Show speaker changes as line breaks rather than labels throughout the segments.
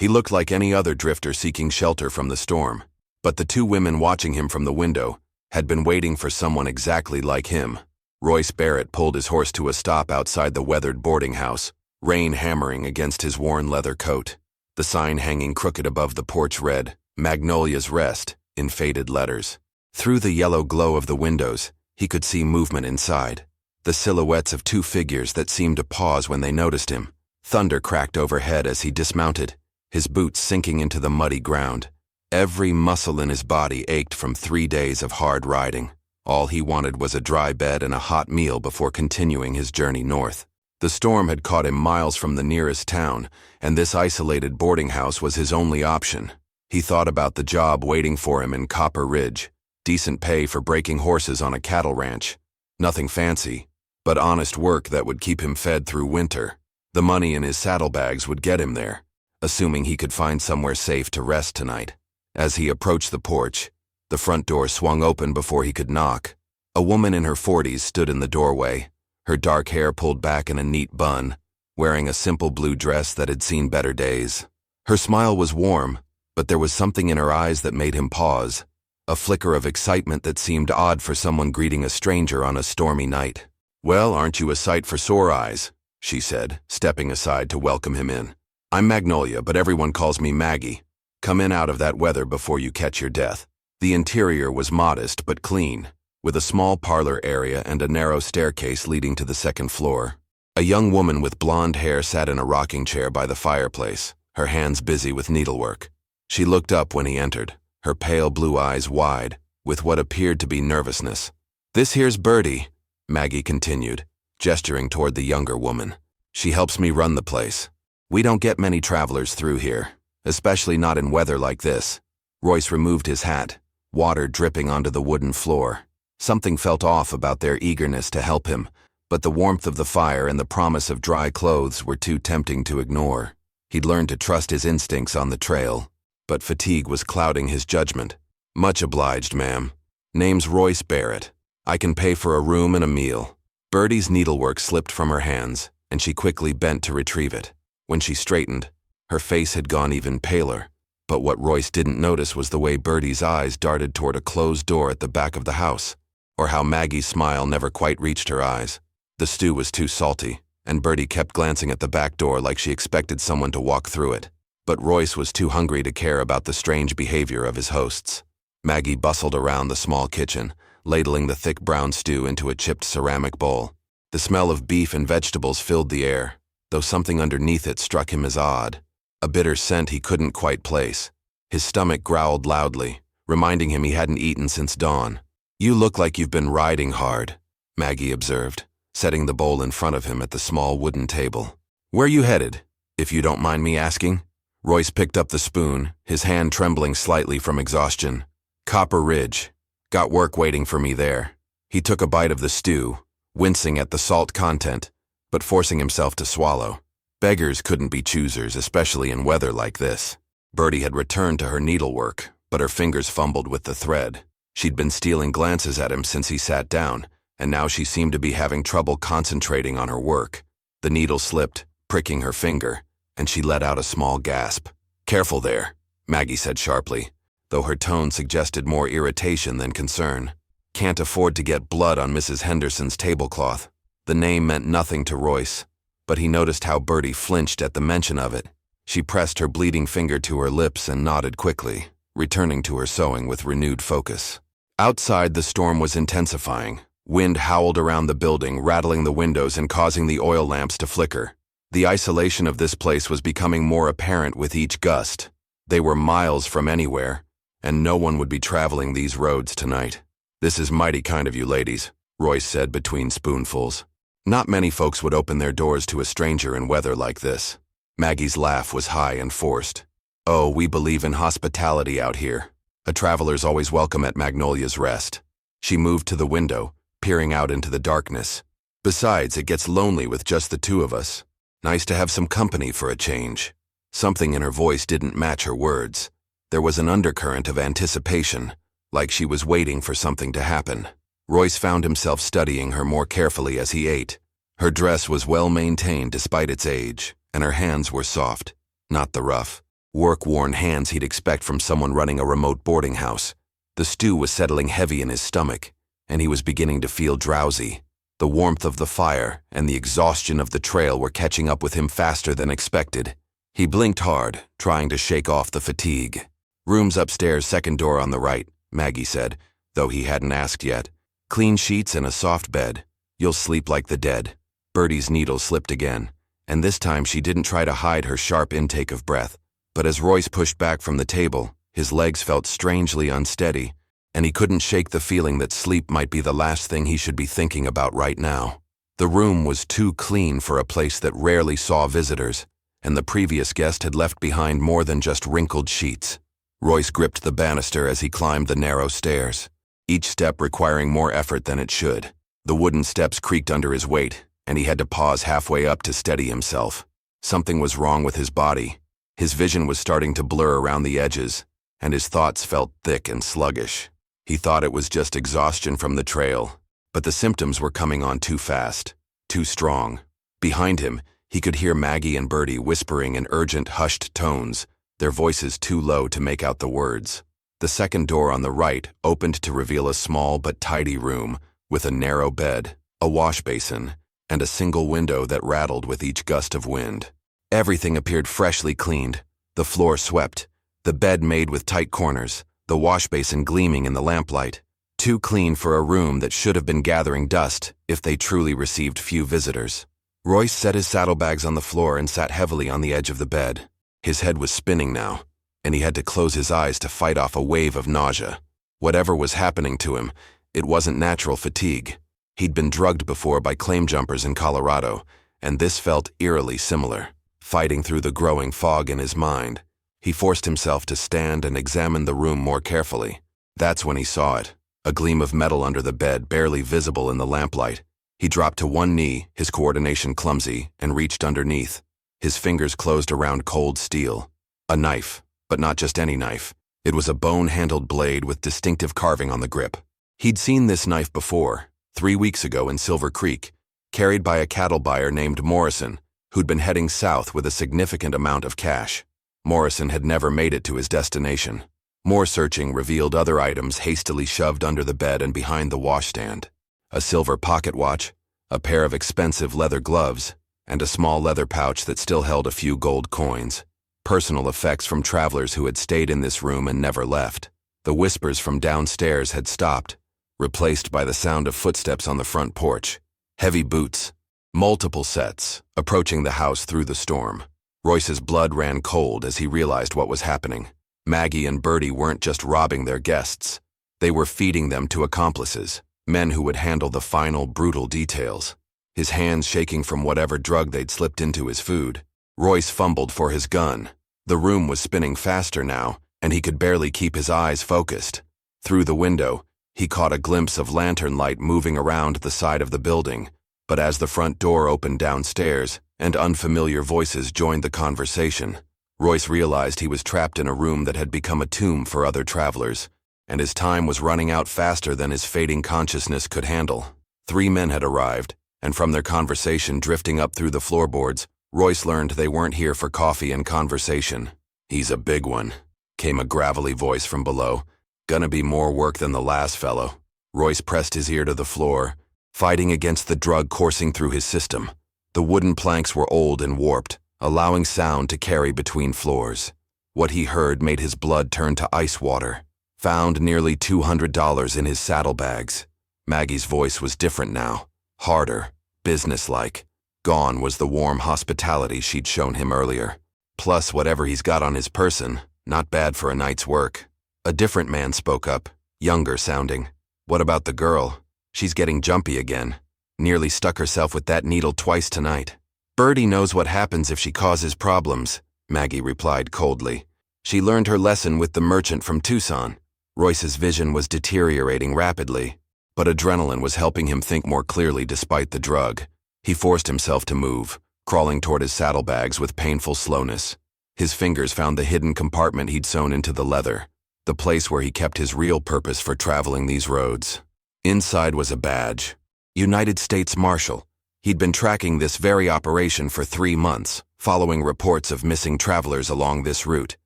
He looked like any other drifter seeking shelter from the storm, but the two women watching him from the window had been waiting for someone exactly like him. Royce Barrett pulled his horse to a stop outside the weathered boarding house, rain hammering against his worn leather coat. The sign hanging crooked above the porch read, "Magnolia's Rest," in faded letters. Through the yellow glow of the windows, he could see movement inside. The silhouettes of two figures that seemed to pause when they noticed him. Thunder cracked overhead as he dismounted, his boots sinking into the muddy ground. Every muscle in his body ached from 3 days of hard riding. All he wanted was a dry bed and a hot meal before continuing his journey north. The storm had caught him miles from the nearest town, and this isolated boarding house was his only option. He thought about the job waiting for him in Copper Ridge, decent pay for breaking horses on a cattle ranch. Nothing fancy, but honest work that would keep him fed through winter. The money in his saddlebags would get him there, assuming he could find somewhere safe to rest tonight. As he approached the porch, the front door swung open before he could knock. A woman in her 40s stood in the doorway, her dark hair pulled back in a neat bun, wearing a simple blue dress that had seen better days. Her smile was warm, but there was something in her eyes that made him pause, a flicker of excitement that seemed odd for someone greeting a stranger on a stormy night. "Well, aren't you a sight for sore eyes?" she said, stepping aside to welcome him in. "I'm Magnolia, but everyone calls me Maggie. Come in out of that weather before you catch your death." The interior was modest but clean, with a small parlor area and a narrow staircase leading to the second floor. A young woman with blonde hair sat in a rocking chair by the fireplace, her hands busy with needlework. She looked up when he entered, her pale blue eyes wide, with what appeared to be nervousness. "This here's Birdie," Maggie continued, gesturing toward the younger woman. "She helps me run the place. We don't get many travelers through here, especially not in weather like this." Royce removed his hat, water dripping onto the wooden floor. Something felt off about their eagerness to help him, but the warmth of the fire and the promise of dry clothes were too tempting to ignore. He'd learned to trust his instincts on the trail, but fatigue was clouding his judgment. "Much obliged, ma'am. Name's Royce Barrett. I can pay for a room and a meal." Birdie's needlework slipped from her hands, and she quickly bent to retrieve it. When she straightened, her face had gone even paler, but what Royce didn't notice was the way Birdie's eyes darted toward a closed door at the back of the house, or how Maggie's smile never quite reached her eyes. The stew was too salty, and Birdie kept glancing at the back door like she expected someone to walk through it. But Royce was too hungry to care about the strange behavior of his hosts. Maggie bustled around the small kitchen, ladling the thick brown stew into a chipped ceramic bowl. The smell of beef and vegetables filled the air, though something underneath it struck him as odd, a bitter scent he couldn't quite place. His stomach growled loudly, reminding him he hadn't eaten since dawn. "You look like you've been riding hard," Maggie observed, setting the bowl in front of him at the small wooden table. "Where you headed, if you don't mind me asking?" Royce picked up the spoon, his hand trembling slightly from exhaustion. "Copper Ridge. Got work waiting for me there." He took a bite of the stew, wincing at the salt content, but forcing himself to swallow. Beggars couldn't be choosers, especially in weather like this. Birdie had returned to her needlework, but her fingers fumbled with the thread. She'd been stealing glances at him since he sat down, and now she seemed to be having trouble concentrating on her work. The needle slipped, pricking her finger, and she let out a small gasp. "Careful there," Maggie said sharply, though her tone suggested more irritation than concern. "Can't afford to get blood on Mrs. Henderson's tablecloth." The name meant nothing to Royce, but he noticed how Birdie flinched at the mention of it. She pressed her bleeding finger to her lips and nodded quickly, returning to her sewing with renewed focus. Outside, the storm was intensifying. Wind howled around the building, rattling the windows and causing the oil lamps to flicker. The isolation of this place was becoming more apparent with each gust. They were miles from anywhere, and no one would be traveling these roads tonight. "This is mighty kind of you ladies," Royce said between spoonfuls. Not many folks would open their doors to a stranger in weather like this. Maggie's laugh was high and forced. "Oh, we believe in hospitality out here. A traveler's always welcome at Magnolia's Rest." She moved to the window, peering out into the darkness. "Besides, it gets lonely with just the two of us. Nice to have some company for a change." Something in her voice didn't match her words. There was an undercurrent of anticipation, like she was waiting for something to happen. Royce found himself studying her more carefully as he ate. Her dress was well maintained despite its age, and her hands were soft, not the rough, work-worn hands he'd expect from someone running a remote boarding house. The stew was settling heavy in his stomach, and he was beginning to feel drowsy. The warmth of the fire and the exhaustion of the trail were catching up with him faster than expected. He blinked hard, trying to shake off the fatigue. "Room's upstairs, second door on the right," Maggie said, though he hadn't asked yet. "Clean sheets and a soft bed. You'll sleep like the dead." Bertie's needle slipped again, and this time she didn't try to hide her sharp intake of breath. But as Royce pushed back from the table, his legs felt strangely unsteady, and he couldn't shake the feeling that sleep might be the last thing he should be thinking about right now. The room was too clean for a place that rarely saw visitors, and the previous guest had left behind more than just wrinkled sheets. Royce gripped the banister as he climbed the narrow stairs, each step requiring more effort than it should. The wooden steps creaked under his weight, and he had to pause halfway up to steady himself. Something was wrong with his body. His vision was starting to blur around the edges, and his thoughts felt thick and sluggish. He thought it was just exhaustion from the trail, but the symptoms were coming on too fast, too strong. Behind him, he could hear Maggie and Bertie whispering in urgent, hushed tones, their voices too low to make out the words. The second door on the right opened to reveal a small but tidy room with a narrow bed, a wash basin, and a single window that rattled with each gust of wind. Everything appeared freshly cleaned, the floor swept, the bed made with tight corners, the wash basin gleaming in the lamplight. Too clean for a room that should have been gathering dust if they truly received few visitors. Royce set his saddlebags on the floor and sat heavily on the edge of the bed. His head was spinning now, and he had to close his eyes to fight off a wave of nausea. Whatever was happening to him, it wasn't natural fatigue. He'd been drugged before by claim jumpers in Colorado, and this felt eerily similar. Fighting through the growing fog in his mind, he forced himself to stand and examine the room more carefully. That's when he saw it, a gleam of metal under the bed barely visible in the lamplight. He dropped to one knee, his coordination clumsy, and reached underneath. His fingers closed around cold steel. A knife, but not just any knife. It was a bone-handled blade with distinctive carving on the grip. He'd seen this knife before, 3 weeks ago in Silver Creek, carried by a cattle buyer named Morrison, who'd been heading south with a significant amount of cash. Morrison had never made it to his destination. More searching revealed other items hastily shoved under the bed and behind the washstand. A silver pocket watch, a pair of expensive leather gloves, and a small leather pouch that still held a few gold coins. Personal effects from travelers who had stayed in this room and never left. The whispers from downstairs had stopped, replaced by the sound of footsteps on the front porch. Heavy boots, multiple sets, approaching the house through the storm. Royce's blood ran cold as he realized what was happening. Maggie and Bertie weren't just robbing their guests. They were feeding them to accomplices, men who would handle the final, brutal details. His hands shaking from whatever drug they'd slipped into his food. Royce fumbled for his gun. The room was spinning faster now, and he could barely keep his eyes focused. Through the window, he caught a glimpse of lantern light moving around the side of the building, but as the front door opened downstairs and unfamiliar voices joined the conversation, Royce realized he was trapped in a room that had become a tomb for other travelers, and his time was running out faster than his fading consciousness could handle. 3 men had arrived, and from their conversation drifting up through the floorboards, Royce learned they weren't here for coffee and conversation. "He's a big one," came a gravelly voice from below. "Gonna be more work than the last fellow." Royce pressed his ear to the floor, fighting against the drug coursing through his system. The wooden planks were old and warped, allowing sound to carry between floors. What he heard made his blood turn to ice water. Found nearly $200 in his saddlebags. Maggie's voice was different now, harder, businesslike. Gone was the warm hospitality she'd shown him earlier. Plus whatever he's got on his person, not bad for a night's work. A different man spoke up, younger sounding. "What about the girl? She's getting jumpy again. Nearly stuck herself with that needle twice tonight." "Bertie knows what happens if she causes problems," Maggie replied coldly. "She learned her lesson with the merchant from Tucson." Royce's vision was deteriorating rapidly, but adrenaline was helping him think more clearly despite the drug. He forced himself to move, crawling toward his saddlebags with painful slowness. His fingers found the hidden compartment he'd sewn into the leather, the place where he kept his real purpose for traveling these roads. Inside was a badge. United States Marshal. He'd been tracking this very operation for 3 months, following reports of missing travelers along this route.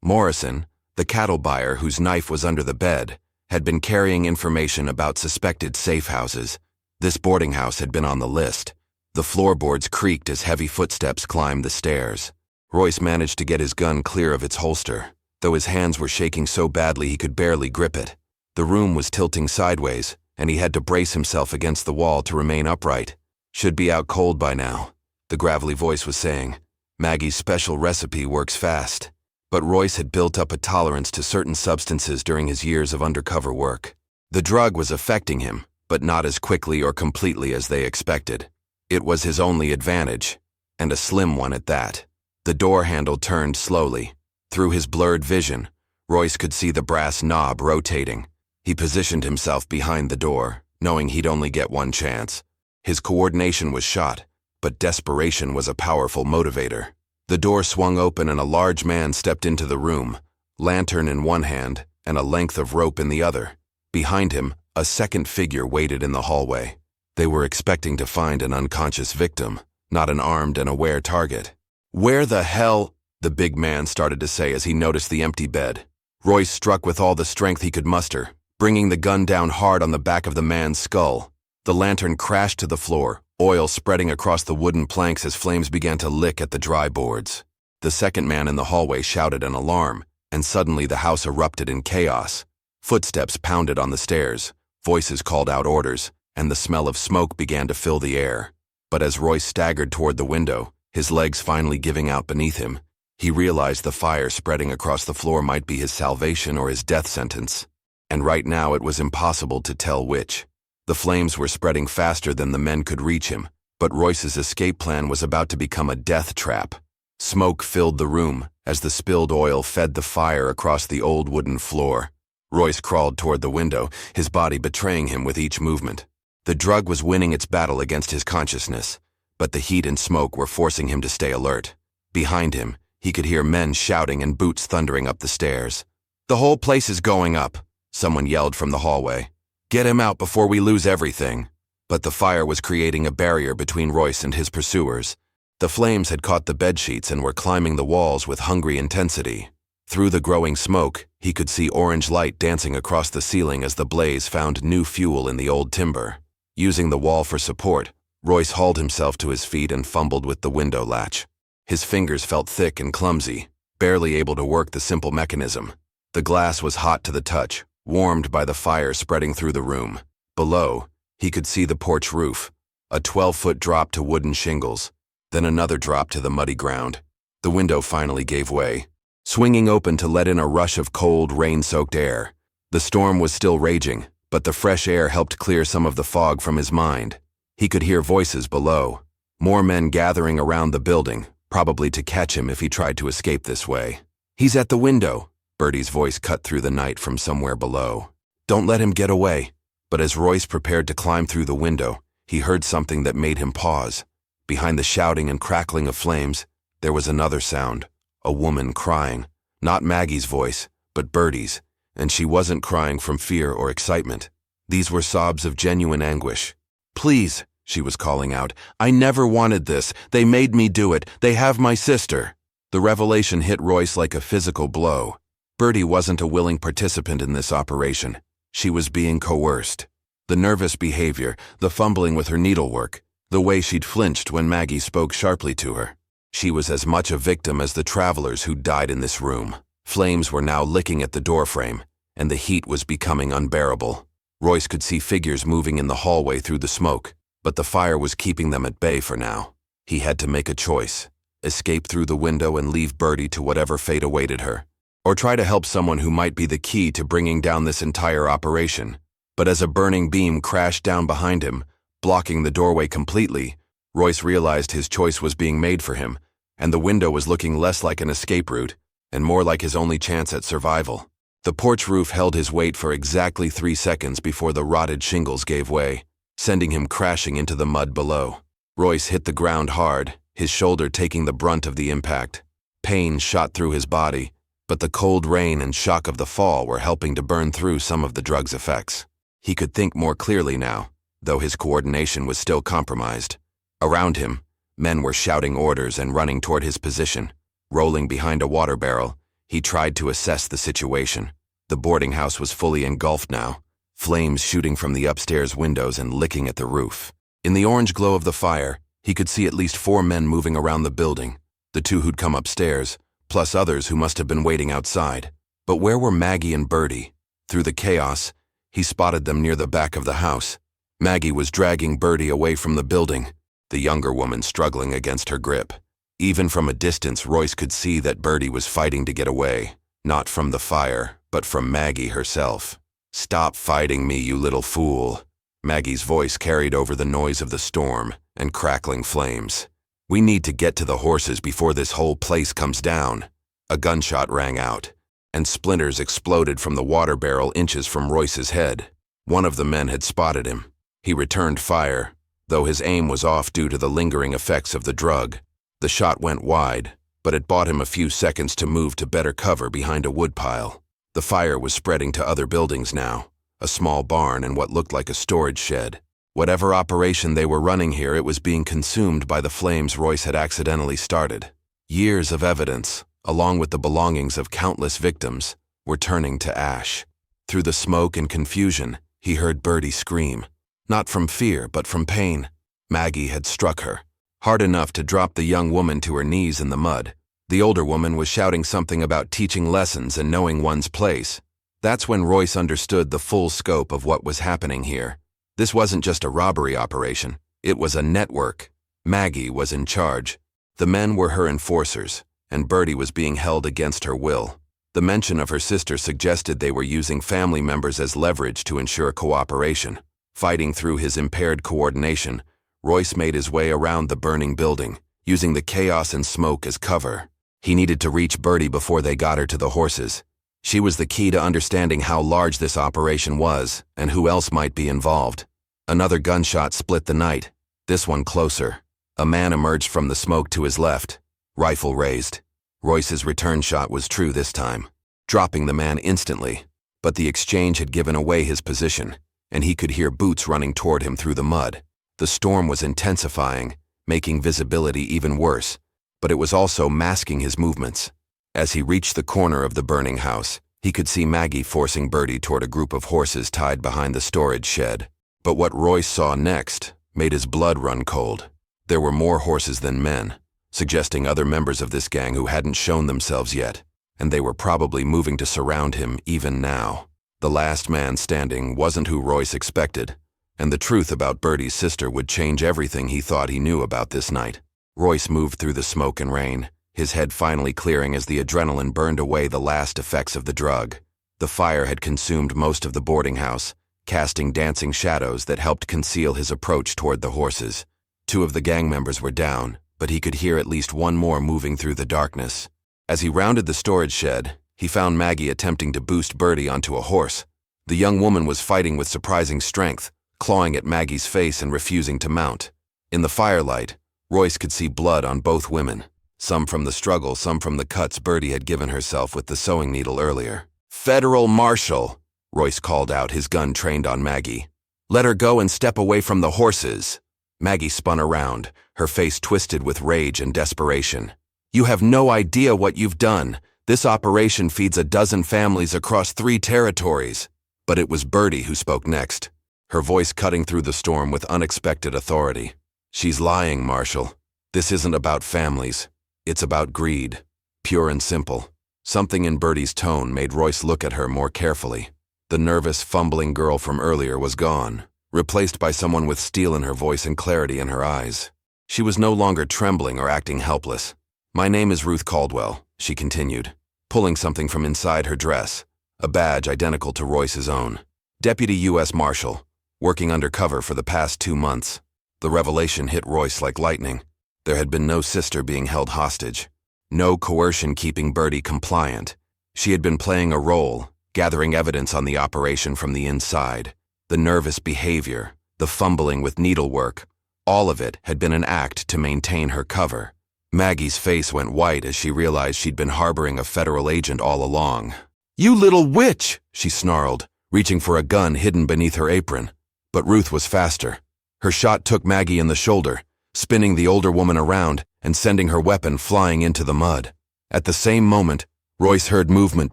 Morrison, the cattle buyer whose knife was under the bed, had been carrying information about suspected safe houses. This boarding house had been on the list. The floorboards creaked as heavy footsteps climbed the stairs. Royce managed to get his gun clear of its holster, though his hands were shaking so badly he could barely grip it. The room was tilting sideways, and he had to brace himself against the wall to remain upright. "Should be out cold by now," the gravelly voice was saying. "Maggie's special recipe works fast." But Royce had built up a tolerance to certain substances during his years of undercover work. The drug was affecting him, but not as quickly or completely as they expected. It was his only advantage, and a slim one at that. The door handle turned slowly. Through his blurred vision, Royce could see the brass knob rotating. He positioned himself behind the door, knowing he'd only get one chance. His coordination was shot, but desperation was a powerful motivator. The door swung open and a large man stepped into the room, lantern in one hand and a length of rope in the other. Behind him, a second figure waited in the hallway. They were expecting to find an unconscious victim, not an armed and aware target. "Where the hell?" the big man started to say as he noticed the empty bed. Royce struck with all the strength he could muster, bringing the gun down hard on the back of the man's skull. The lantern crashed to the floor, oil spreading across the wooden planks as flames began to lick at the dry boards. The second man in the hallway shouted an alarm, and suddenly the house erupted in chaos. Footsteps pounded on the stairs, voices called out orders, and the smell of smoke began to fill the air. But as Royce staggered toward the window, his legs finally giving out beneath him, he realized the fire spreading across the floor might be his salvation or his death sentence. And right now it was impossible to tell which. The flames were spreading faster than the men could reach him, but Royce's escape plan was about to become a death trap. Smoke filled the room as the spilled oil fed the fire across the old wooden floor. Royce crawled toward the window, his body betraying him with each movement. The drug was winning its battle against his consciousness, but the heat and smoke were forcing him to stay alert. Behind him, he could hear men shouting and boots thundering up the stairs. "The whole place is going up," someone yelled from the hallway. "Get him out before we lose everything." But the fire was creating a barrier between Royce and his pursuers. The flames had caught the bedsheets and were climbing the walls with hungry intensity. Through the growing smoke, he could see orange light dancing across the ceiling as the blaze found new fuel in the old timber. Using the wall for support, Royce hauled himself to his feet and fumbled with the window latch. His fingers felt thick and clumsy, barely able to work the simple mechanism. The glass was hot to the touch, warmed by the fire spreading through the room. Below, he could see the porch roof, a 12-foot drop to wooden shingles, then another drop to the muddy ground. The window finally gave way, swinging open to let in a rush of cold, rain-soaked air. The storm was still raging, but the fresh air helped clear some of the fog from his mind. He could hear voices below, more men gathering around the building, probably to catch him if he tried to escape this way. "He's at the window," Bertie's voice cut through the night from somewhere below. "Don't let him get away." But as Royce prepared to climb through the window, he heard something that made him pause. Behind the shouting and crackling of flames, there was another sound, a woman crying. Not Maggie's voice, but Bertie's, and she wasn't crying from fear or excitement. These were sobs of genuine anguish. "Please," she was calling out, "I never wanted this. They made me do it. They have my sister." The revelation hit Royce like a physical blow. Bertie wasn't a willing participant in this operation. She was being coerced. The nervous behavior, the fumbling with her needlework, the way she'd flinched when Maggie spoke sharply to her. She was as much a victim as the travelers who died in this room. Flames were now licking at the doorframe, and the heat was becoming unbearable. Royce could see figures moving in the hallway through the smoke, but the fire was keeping them at bay for now. He had to make a choice: escape through the window and leave Bertie to whatever fate awaited her, or try to help someone who might be the key to bringing down this entire operation. But as a burning beam crashed down behind him, blocking the doorway completely, Royce realized his choice was being made for him, and the window was looking less like an escape route and more like his only chance at survival. The porch roof held his weight for exactly 3 seconds before the rotted shingles gave way, sending him crashing into the mud below. Royce hit the ground hard, his shoulder taking the brunt of the impact. Pain shot through his body, but the cold rain and shock of the fall were helping to burn through some of the drug's effects. He could think more clearly now, though his coordination was still compromised. Around him, men were shouting orders and running toward his position. Rolling behind a water barrel, He tried to assess the situation. The boarding house was fully engulfed now, flames shooting from the upstairs windows and licking at the roof. In the orange glow of the fire, he could see at least 4 men moving around the building, the 2 who'd come upstairs, plus others who must have been waiting outside. But where were Maggie and Bertie? Through the chaos, he spotted them near the back of the house. Maggie was dragging Bertie away from the building, the younger woman struggling against her grip. Even from a distance, Royce could see that Bertie was fighting to get away, not from the fire, but from Maggie herself. "Stop fighting me, you little fool." Maggie's voice carried over the noise of the storm and crackling flames. "We need to get to the horses before this whole place comes down." A gunshot rang out, and splinters exploded from the water barrel inches from Royce's head. One of the men had spotted him. He returned fire, though his aim was off due to the lingering effects of the drug. The shot went wide, but it bought him a few seconds to move to better cover behind a woodpile. The fire was spreading to other buildings now, a small barn and what looked like a storage shed. Whatever operation they were running here, it was being consumed by the flames Royce had accidentally started. Years of evidence, along with the belongings of countless victims, were turning to ash. Through the smoke and confusion, he heard Bertie scream. Not from fear, but from pain. Maggie had struck her, hard enough to drop the young woman to her knees in the mud. The older woman was shouting something about teaching lessons and knowing one's place. That's when Royce understood the full scope of what was happening here. This wasn't just a robbery operation. It was a network. Maggie was in charge. The men were her enforcers, and Bertie was being held against her will. The mention of her sister suggested they were using family members as leverage to ensure cooperation. Fighting through his impaired coordination, Royce made his way around the burning building, using the chaos and smoke as cover. He needed to reach Bertie before they got her to the horses. She was the key to understanding how large this operation was and who else might be involved. Another gunshot split the night, this one closer. A man emerged from the smoke to his left, rifle raised. Royce's return shot was true this time, dropping the man instantly. But the exchange had given away his position, and he could hear boots running toward him through the mud. The storm was intensifying, making visibility even worse, but it was also masking his movements. As he reached the corner of the burning house, he could see Maggie forcing Bertie toward a group of horses tied behind the storage shed. But what Royce saw next made his blood run cold. There were more horses than men, suggesting other members of this gang who hadn't shown themselves yet, and they were probably moving to surround him even now. The last man standing wasn't who Royce expected, and the truth about Bertie's sister would change everything he thought he knew about this night. Royce moved through the smoke and rain, his head finally clearing as the adrenaline burned away the last effects of the drug. The fire had consumed most of the boarding house, casting dancing shadows that helped conceal his approach toward the horses. 2 of the gang members were down, but he could hear at least one more moving through the darkness. As he rounded the storage shed, he found Maggie attempting to boost Bertie onto a horse. The young woman was fighting with surprising strength, clawing at Maggie's face and refusing to mount. In the firelight, Royce could see blood on both women, some from the struggle, some from the cuts Bertie had given herself with the sewing needle earlier. "Federal Marshal," Royce called out, his gun trained on Maggie. "Let her go and step away from the horses." Maggie spun around, her face twisted with rage and desperation. "You have no idea what you've done. This operation feeds a dozen families across 3 territories." But it was Bertie who spoke next, her voice cutting through the storm with unexpected authority. "She's lying, Marshal. This isn't about families. It's about greed. Pure and simple." Something in Bertie's tone made Royce look at her more carefully. The nervous, fumbling girl from earlier was gone, replaced by someone with steel in her voice and clarity in her eyes. She was no longer trembling or acting helpless. "My name is Ruth Caldwell," she continued, pulling something from inside her dress, a badge identical to Royce's own. "Deputy U.S. Marshal, working undercover for the past 2 months." The revelation hit Royce like lightning. There had been no sister being held hostage, no coercion keeping Bertie compliant. She had been playing a role, gathering evidence on the operation from the inside. The nervous behavior, the fumbling with needlework, all of it had been an act to maintain her cover. Maggie's face went white as she realized she'd been harboring a federal agent all along. "You little witch!" she snarled, reaching for a gun hidden beneath her apron. But Ruth was faster. Her shot took Maggie in the shoulder, spinning the older woman around and sending her weapon flying into the mud. At the same moment, Royce heard movement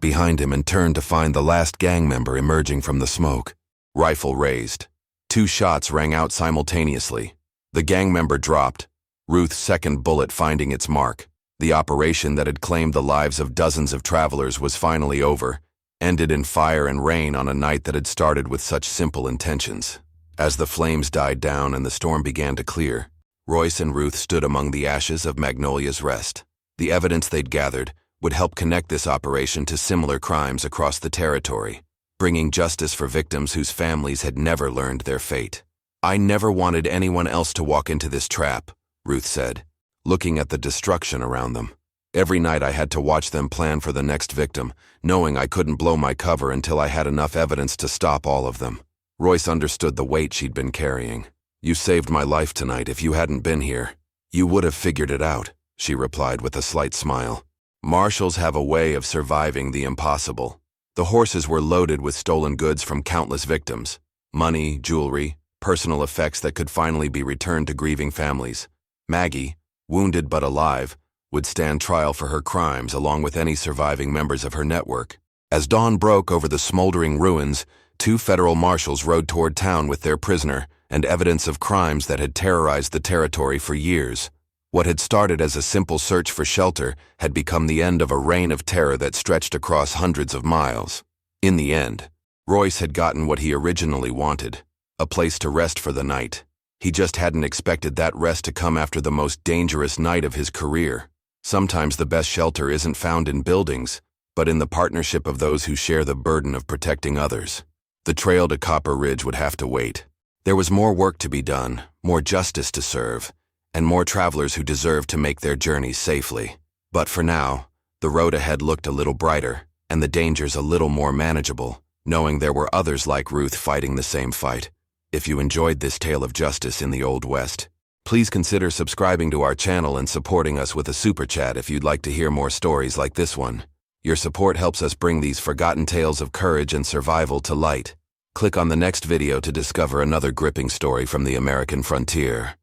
behind him and turned to find the last gang member emerging from the smoke. Rifle raised. 2 shots rang out simultaneously. The gang member dropped, Ruth's second bullet finding its mark. The operation that had claimed the lives of dozens of travelers was finally over, ended in fire and rain on a night that had started with such simple intentions. As the flames died down and the storm began to clear, Royce and Ruth stood among the ashes of Magnolia's Rest. The evidence they'd gathered would help connect this operation to similar crimes across the territory, bringing justice for victims whose families had never learned their fate. "I never wanted anyone else to walk into this trap," Ruth said, looking at the destruction around them. "Every night I had to watch them plan for the next victim, knowing I couldn't blow my cover until I had enough evidence to stop all of them." Royce understood the weight she'd been carrying. "You saved my life tonight. If you hadn't been here, you would have figured it out," she replied with a slight smile. "Marshals have a way of surviving the impossible." The horses were loaded with stolen goods from countless victims: money, jewelry, personal effects that could finally be returned to grieving families. Maggie, wounded but alive, would stand trial for her crimes along with any surviving members of her network. As dawn broke over the smoldering ruins, 2 federal marshals rode toward town with their prisoner and evidence of crimes that had terrorized the territory for years. What had started as a simple search for shelter had become the end of a reign of terror that stretched across hundreds of miles. In the end, Royce had gotten what he originally wanted: a place to rest for the night. He just hadn't expected that rest to come after the most dangerous night of his career. Sometimes the best shelter isn't found in buildings, but in the partnership of those who share the burden of protecting others. The trail to Copper Ridge would have to wait. There was more work to be done, more justice to serve, and more travelers who deserved to make their journeys safely. But for now, the road ahead looked a little brighter, and the dangers a little more manageable, knowing there were others like Ruth fighting the same fight. If you enjoyed this tale of justice in the Old West, please consider subscribing to our channel and supporting us with a super chat if you'd like to hear more stories like this one. Your support helps us bring these forgotten tales of courage and survival to light. Click on the next video to discover another gripping story from the American frontier.